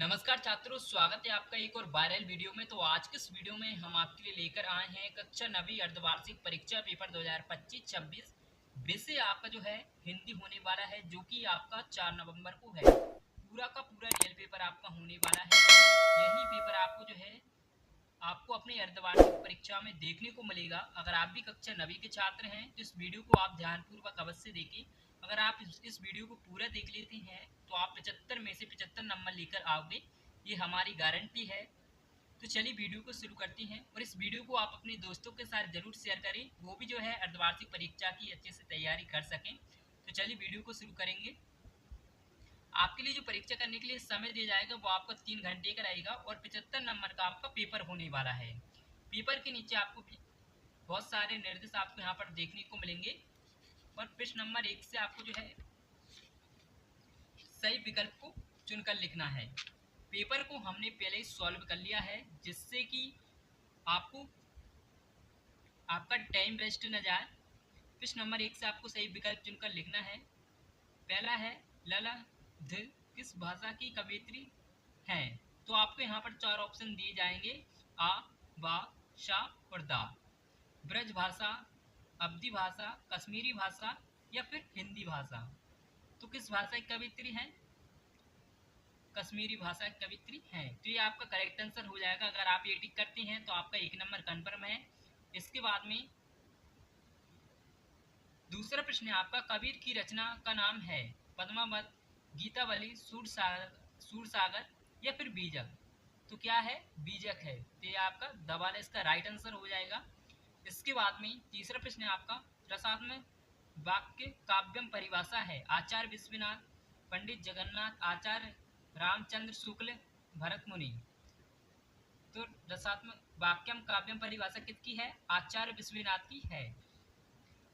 नमस्कार छात्रों, स्वागत है आपका एक और वायरल वीडियो में। तो आज के इस वीडियो में हम आपके लिए लेकर आए हैं कक्षा 9वीं अर्धवार्षिक परीक्षा पेपर 2025-26। विषय आपका जो है हिंदी होने वाला है, जो कि आपका 4 नवंबर को है। पूरा का पूरा रियल पेपर आपका होने वाला है। यही पेपर आपको जो है आपको अपनी अर्धवार्षिक परीक्षा में देखने को मिलेगा। अगर आप भी कक्षा 9वीं के छात्र हैं तो इस वीडियो को आप ध्यानपूर्वक अवश्य देखें। अगर आप इस वीडियो को पूरा देख लेते हैं तो आप 75 में से 75 नंबर लेकर आओगे, ये हमारी गारंटी है। तो चलिए वीडियो को शुरू करते हैं, और इस वीडियो को आप अपने दोस्तों के साथ जरूर शेयर करें, वो भी जो है अर्धवार्षिक परीक्षा की अच्छे से तैयारी कर सकें। तो चलिए वीडियो को शुरू करेंगे। आपके लिए जो परीक्षा करने के लिए समय दिया जाएगा वो आपका 3 घंटे का रहेगा, और 75 नंबर का आपका पेपर होने वाला है। पेपर के नीचे आपको बहुत सारे निर्देश आपको यहाँ पर देखने को मिलेंगे, और प्रश्न नंबर 1 से आपको जो है सही विकल्प को चुनकर लिखना है। पेपर को हमने पहले ही सॉल्व कर लिया है, जिससे कि आपको आपका टाइम वेस्ट न जाए। प्रश्न नंबर 1 से आपको सही विकल्प चुनकर लिखना है। पहला है ललाध किस भाषा की कवयित्री हैं? तो आपको यहाँ पर 4 ऑप्शन दिए जाएंगे, आ, बा, शा और दा। ब्रज भाषा, अवधी भाषा, कश्मीरी भाषा या फिर हिंदी भाषा। तो किस भाषा की कवयित्री हैं? कश्मीरी भाषा की कवयित्री हैं। तो ये आपका करेक्ट आंसर हो जाएगा। अगर आप ये टिक करते हैं तो आपका 1 नंबर कन्फर्म है। इसके बाद में दूसरा प्रश्न है आपका, कबीर की रचना का नाम है पद्मावत, गीतावली, सूरसागर या फिर बीजक। तो क्या है? बीजक है। तो ये आपका दबाल इसका राइट आंसर हो जाएगा। इसके बाद में तीसरा प्रश्न है आपका, रसात्मक वाक्य काव्यम परिभाषा है आचार्य विश्वनाथ, पंडित जगन्नाथ, आचार्य रामचंद्र शुक्ल, भरत मुनि। तो रसात्मक वाक्यम काव्यम परिभाषा किसकी है? आचार्य विश्वनाथ की है।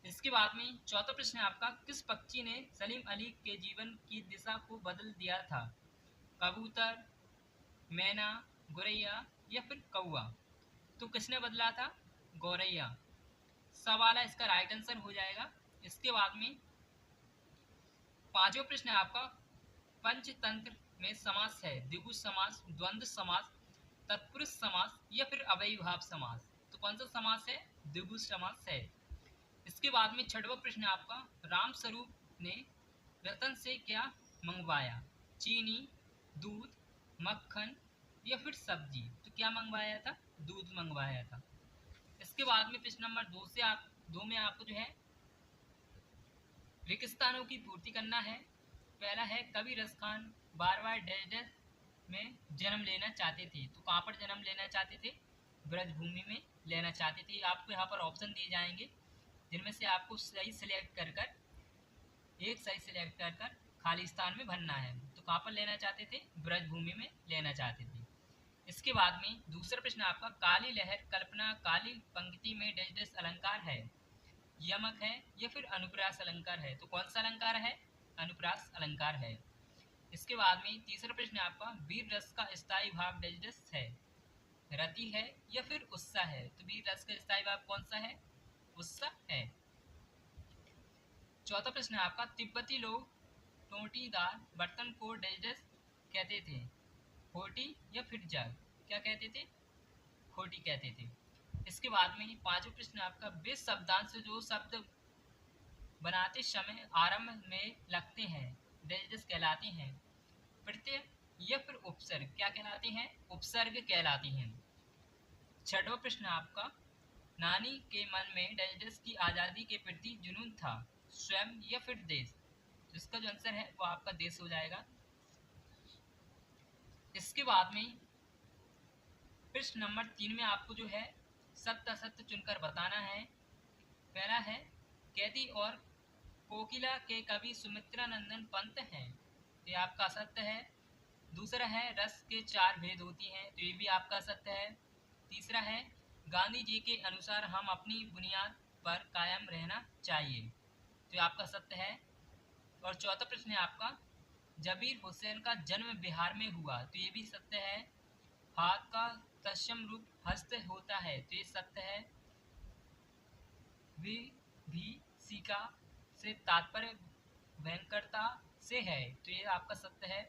इसके बाद में चौथा प्रश्न है आपका, किस पक्षी ने सलीम अली के जीवन की दिशा को बदल दिया था? कबूतर, मैना, गोरैया या फिर कौवा। तो किसने बदला था? गौरैया। सवाल है इसका राइट आंसर हो जाएगा। इसके बाद में पांचवा प्रश्न है आपका, पंचतंत्र में समास है द्विगु समास, द्वंद्व समास, तत्पुरुष समास या फिर अव्ययीभाव समास। तो कौन सा समास है? द्विगु समास है। इसके बाद में छठवां प्रश्न है आपका, राम स्वरूप ने रतन से क्या मंगवाया? चीनी, दूध, मक्खन या फिर सब्जी। तो क्या मंगवाया था? दूध मंगवाया था। इसके बाद में प्रश्न नंबर 2 में आपको जो है रिक्त स्थानों की पूर्ति करना है। पहला है, कवि रस खान बार बार डैश डैश में जन्म लेना चाहते थे। तो कहाँ पर जन्म लेना चाहते थे? ब्रजभूमि में लेना चाहते थे। आपको यहाँ पर ऑप्शन दिए जाएंगे, जिनमें से आपको सही सिलेक्ट कर कर एक सही सिलेक्ट कर कर खाली स्थान में भरना है। तो कहाँ पर लेना चाहते थे? ब्रजभूमि में लेना चाहते थे। इसके बाद में दूसरा प्रश्न आपका, काली लहर कल्पना काली पंक्ति में डैश डैश अलंकार है? यमक है या फिर अनुप्रास अलंकार है? तो कौन सा अलंकार है? अनुप्रास अलंकार है। इसके बाद में तीसरा प्रश्न आपका, वीर रस का स्थायी भाव डैश डैश है? रति है या फिर उत्साह है? तो वीर रस का स्थायी भाव कौन सा है? उत्साह है। चौथा प्रश्न है आपका, तिब्बती लोग टोटीदार बर्तन को डैश डैश कहते थे? खोटी या फिर जग। क्या कहते थे? खोटी कहते थे। इसके बाद में पांचवा प्रश्न आपका, वे शब्दांश जो शब्द बनाते समय आरंभ में लगते हैं डैश डैश कहलाते हैं? प्रत्यय या फिर उपसर्ग। क्या कहलाते हैं? उपसर्ग कहलाते हैं। छठवां प्रश्न आपका, नानी के मन में डैश डैश की आज़ादी के प्रति जुनून था? स्वयं या फिर देश। तो इसका जो आंसर है वो आपका देश हो जाएगा। इसके बाद में प्रश्न नंबर 3 में आपको जो है सत्य असत्य चुनकर बताना है। पहला है, कैदी और कोकिला के कवि सुमित्रा नंदन पंत हैं। तो ये आपका असत्य है। दूसरा है, रस के 4 भेद होती हैं। तो ये भी आपका असत्य है। तीसरा है, गांधी जी के अनुसार हम अपनी बुनियाद पर कायम रहना चाहिए। तो ये आपका सत्य है। और चौथा प्रश्न है आपका, जबीर हुसैन का जन्म बिहार में हुआ। तो ये भी सत्य है। हाथ का तत्सम रूप हस्त होता है। तो ये सत्य है। विभीषिका से तात्पर्य भयंकरता से है। तो ये आपका सत्य है।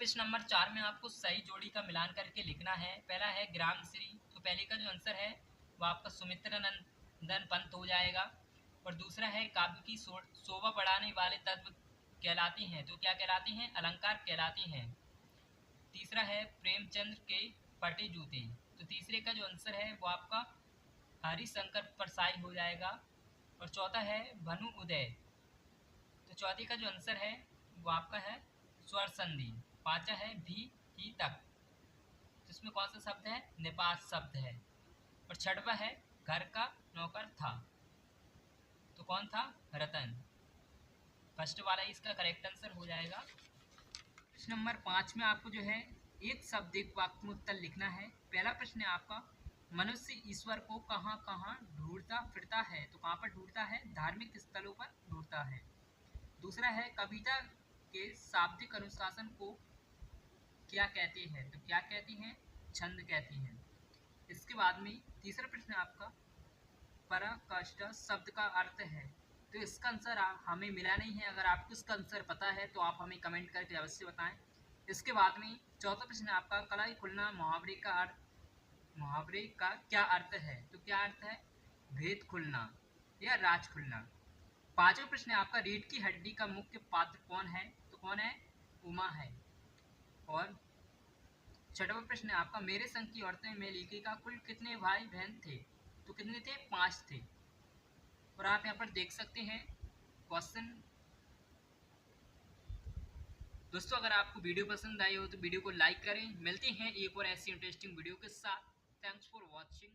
प्रश्न नंबर 4 में आपको सही जोड़ी का मिलान करके लिखना है। पहला है ग्रामश्री, तो पहले का जो आंसर है वो आपका सुमित्रा नंदन पंत हो जाएगा। और दूसरा है काव्य की शोभा बढ़ाने वाले तत्व कहलाती हैं, तो क्या कहलाती हैं? अलंकार कहलाती हैं। तीसरा है प्रेमचंद्र के फटे जूते, तो तीसरे का जो आंसर है वो आपका हरिशंकर परसाई हो जाएगा। और चौथा है भनु उदय, तो चौथे का जो आंसर है वो आपका है स्वर संधि। पांचवा है भी ही तक, तो इसमें कौन सा शब्द है? निपात शब्द है। और छठवा है घर का नौकर था, तो कौन था? रतन। फर्स्ट वाला इसका करेक्ट आंसर हो जाएगा। प्रश्न नंबर 5 में आपको जो है एक शब्द एक वाक्य में उत्तर लिखना है। पहला प्रश्न है आपका, मनुष्य ईश्वर को कहाँ कहाँ ढूंढता फिरता है, तो कहाँ पर ढूंढता है? धार्मिक स्थलों पर ढूंढता है। दूसरा है कविता के शाब्दिक अनुशासन को क्या कहते हैं, तो क्या कहती हैं? छंद कहती हैं। इसके बाद में तीसरा प्रश्न आपका, पराकाष्ठा शब्द का अर्थ है, तो इसका आंसर हमें मिला नहीं है। अगर आपको इसका आंसर पता है तो आप हमें कमेंट करके अवश्य बताएं। इसके बाद में चौथा प्रश्न आपका, कलाई खुलना मुहावरे का क्या अर्थ है, तो क्या अर्थ है? भेद खुलना या राज खुलना। पांचवा प्रश्न आपका, रीढ़ की हड्डी का मुख्य पात्र कौन है, तो कौन है? उमा है। और छठवा प्रश्न आपका, मेरे संग की औरतें में लेखिका कुल कितने भाई बहन थे, तो कितने थे? 5 थे। और आप यहाँ पर देख सकते हैं क्वेश्चन। दोस्तों अगर आपको वीडियो पसंद आई हो तो वीडियो को लाइक करें। मिलते हैं एक और ऐसी इंटरेस्टिंग वीडियो के साथ। Thanks for watching.